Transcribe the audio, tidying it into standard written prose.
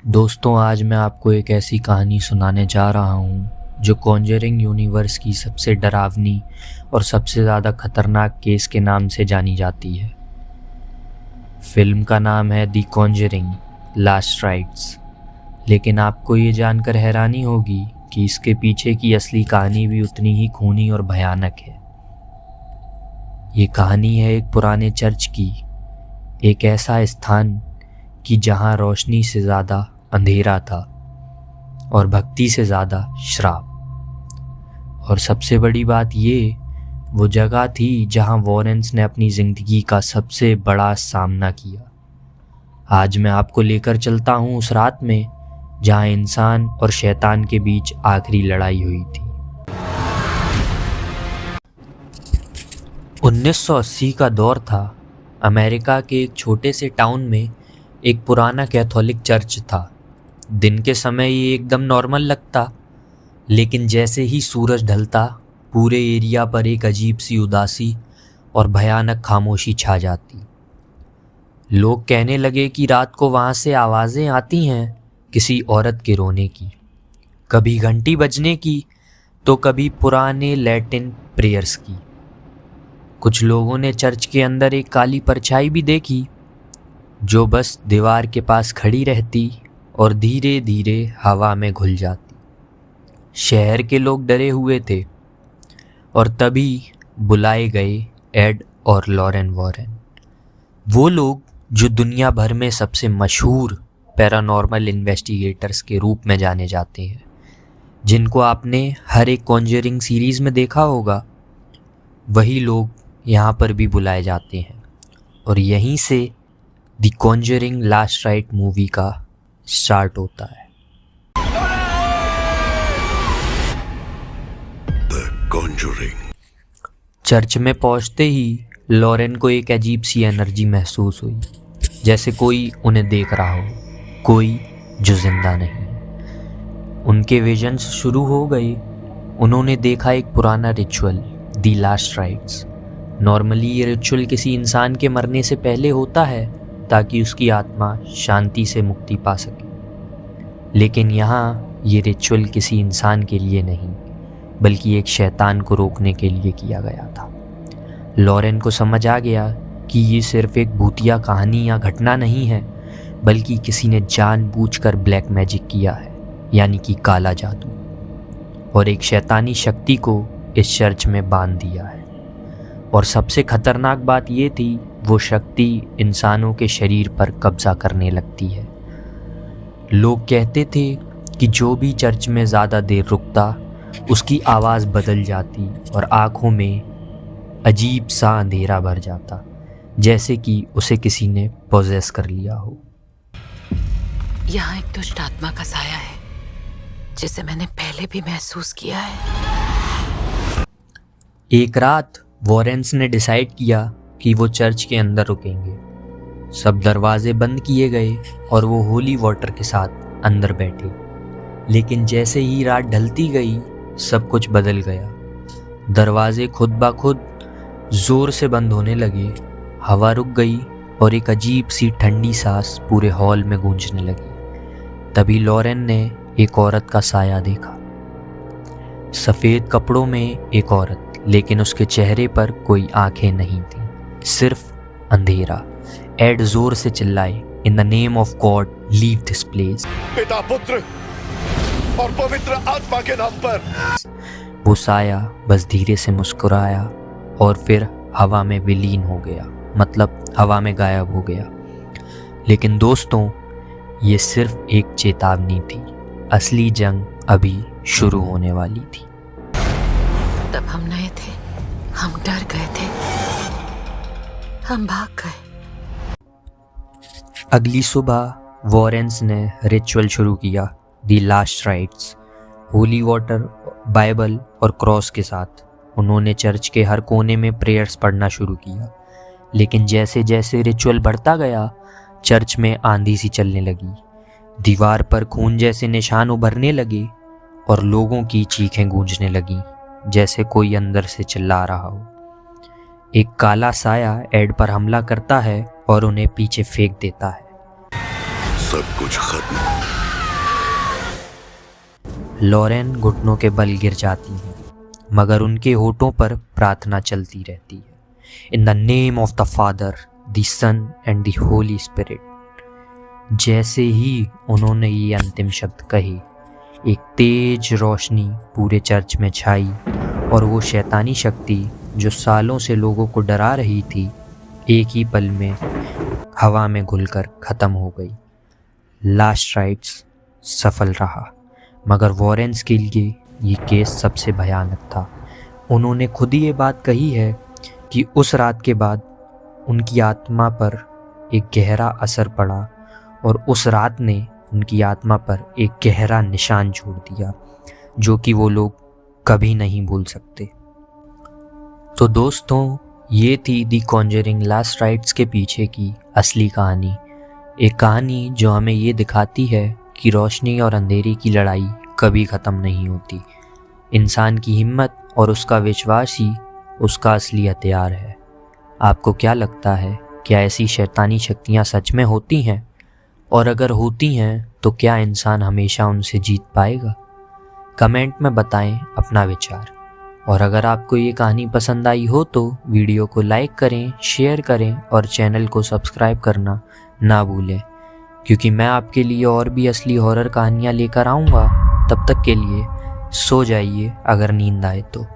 दोस्तों, आज मैं आपको एक ऐसी कहानी सुनाने जा रहा हूँ जो कॉन्जरिंग यूनिवर्स की सबसे डरावनी और सबसे ज़्यादा खतरनाक केस के नाम से जानी जाती है। फिल्म का नाम है द कॉन्जरिंग लास्ट राइट्स। लेकिन आपको ये जानकर हैरानी होगी कि इसके पीछे की असली कहानी भी उतनी ही खूनी और भयानक है। ये कहानी है एक पुराने चर्च की, एक ऐसा स्थान कि जहाँ रोशनी से ज़्यादा अंधेरा था और भक्ति से ज़्यादा श्राप। और सबसे बड़ी बात ये, वो जगह थी जहाँ वॉरेंस ने अपनी ज़िंदगी का सबसे बड़ा सामना किया। आज मैं आपको लेकर चलता हूँ उस रात में जहाँ इंसान और शैतान के बीच आखिरी लड़ाई हुई थी। 1980 का दौर था। अमेरिका के एक छोटे से टाउन में एक पुराना कैथोलिक चर्च था। दिन के समय ये एकदम नॉर्मल लगता, लेकिन जैसे ही सूरज ढलता पूरे एरिया पर एक अजीब सी उदासी और भयानक खामोशी छा जाती। लोग कहने लगे कि रात को वहाँ से आवाज़ें आती हैं, किसी औरत के रोने की, कभी घंटी बजने की तो कभी पुराने लैटिन प्रेयर्स की। कुछ लोगों ने चर्च के अंदर एक काली परछाई भी देखी जो बस दीवार के पास खड़ी रहती और धीरे धीरे हवा में घुल जाती। शहर के लोग डरे हुए थे और तभी बुलाए गए एड और लॉरेन वॉरेन, वो लोग जो दुनिया भर में सबसे मशहूर पैरानॉर्मल इन्वेस्टिगेटर्स के रूप में जाने जाते हैं, जिनको आपने हर एक कॉन्जरिंग सीरीज़ में देखा होगा। वही लोग यहाँ पर भी बुलाए जाते हैं और यहीं से the Conjuring last right movie का स्टार्ट होता है। The Conjuring। चर्च में पहुंचते ही लॉरेन को एक अजीब सी एनर्जी महसूस हुई, जैसे कोई उन्हें देख रहा हो, कोई जो जिंदा नहीं है। उनके विजन्स शुरू हो गए। उन्होंने देखा एक पुराना ritual, the last rites. Normally ये रिचुअल किसी इंसान के मरने से पहले होता है ताकि उसकी आत्मा शांति से मुक्ति पा सके, लेकिन यहाँ ये रिचुअल किसी इंसान के लिए नहीं बल्कि एक शैतान को रोकने के लिए किया गया था। लॉरेन को समझ आ गया कि ये सिर्फ एक भूतिया कहानी या घटना नहीं है, बल्कि किसी ने जानबूझकर ब्लैक मैजिक किया है, यानी कि काला जादू, और एक शैतानी शक्ति को इस चर्च में बांध दिया है। और सबसे खतरनाक बात ये थी, वो शक्ति इंसानों के शरीर पर कब्जा करने लगती है। लोग कहते थे कि जो भी चर्च में ज़्यादा देर रुकता उसकी आवाज़ बदल जाती और आँखों में अजीब सा अंधेरा भर जाता, जैसे कि उसे किसी ने पोजेस कर लिया हो। यहाँ एक दुष्ट आत्मा का साया है जिसे मैंने पहले भी महसूस किया है। एक रात वॉरेंस ने डिसाइड किया कि वो चर्च के अंदर रुकेंगे। सब दरवाजे बंद किए गए और वो होली वाटर के साथ अंदर बैठे। लेकिन जैसे ही रात ढलती गई सब कुछ बदल गया। दरवाजे खुद ब खुद ज़ोर से बंद होने लगे, हवा रुक गई और एक अजीब सी ठंडी सांस पूरे हॉल में गूंजने लगी। तभी लॉरेन ने एक औरत का साया देखा। सफ़ेद कपड़ों में एक औरत, लेकिन उसके चेहरे पर कोई आंखें नहीं थी, सिर्फ अंधेरा। एड जोर से चिल्लाए, इन the name of God leave this place. पिता, पुत्र और पवित्र आत्मा के नाम पर। वो साया बस धीरे से मुस्कुराया और फिर हवा में विलीन हो गया, मतलब हवा में गायब हो गया। लेकिन दोस्तों, ये सिर्फ एक चेतावनी थी। असली जंग अभी शुरू होने वाली थी। तब हम नए थे, हम डर गए थे, हम भाग गए। अगली सुबह वॉरेंस ने रिचुअल शुरू किया, the last rites. Holy water, Bible और क्रॉस के साथ उन्होंने चर्च के हर कोने में प्रेयर्स पढ़ना शुरू किया। लेकिन जैसे जैसे रिचुअल बढ़ता गया, चर्च में आंधी सी चलने लगी। दीवार पर खून जैसे निशान उभरने लगे और लोगों की चीखें गूंजने लगीं, जैसे कोई अंदर से चिल्ला रहा हो। एक काला साया एड पर हमला करता है और उन्हें पीछे फेंक देता है। सब कुछ खत्म। लॉरेन घुटनों के बल गिर जाती हैं, मगर उनके होठों पर प्रार्थना चलती रहती है। In the name of the Father, the Son and the Holy Spirit. जैसे ही उन्होंने ये अंतिम शब्द कहे, एक तेज रोशनी पूरे चर्च में छाई और वो शैतानी शक्ति जो सालों से लोगों को डरा रही थी, एक ही पल में हवा में घुलकर ख़त्म हो गई। लास्ट राइट्स सफल रहा, मगर वॉरेन्स के लिए ये केस सबसे भयानक था। उन्होंने खुद ही ये बात कही है कि उस रात के बाद उनकी आत्मा पर एक गहरा असर पड़ा और उस रात ने उनकी आत्मा पर एक गहरा निशान छोड़ दिया, जो कि वो लोग कभी नहीं भूल सकते। तो दोस्तों, ये थी दी कॉन्जरिंग लास्ट राइट्स के पीछे की असली कहानी। एक कहानी जो हमें ये दिखाती है कि रोशनी और अंधेरे की लड़ाई कभी ख़त्म नहीं होती। इंसान की हिम्मत और उसका विश्वास ही उसका असली हथियार है। आपको क्या लगता है, क्या ऐसी शैतानी शक्तियाँ सच में होती हैं? और अगर होती हैं तो क्या इंसान हमेशा उनसे जीत पाएगा? कमेंट में बताएं अपना विचार। और अगर आपको ये कहानी पसंद आई हो तो वीडियो को लाइक करें, शेयर करें और चैनल को सब्सक्राइब करना ना भूलें, क्योंकि मैं आपके लिए और भी असली हॉरर कहानियाँ लेकर आऊँगा। तब तक के लिए सो जाइए अगर नींद आए तो।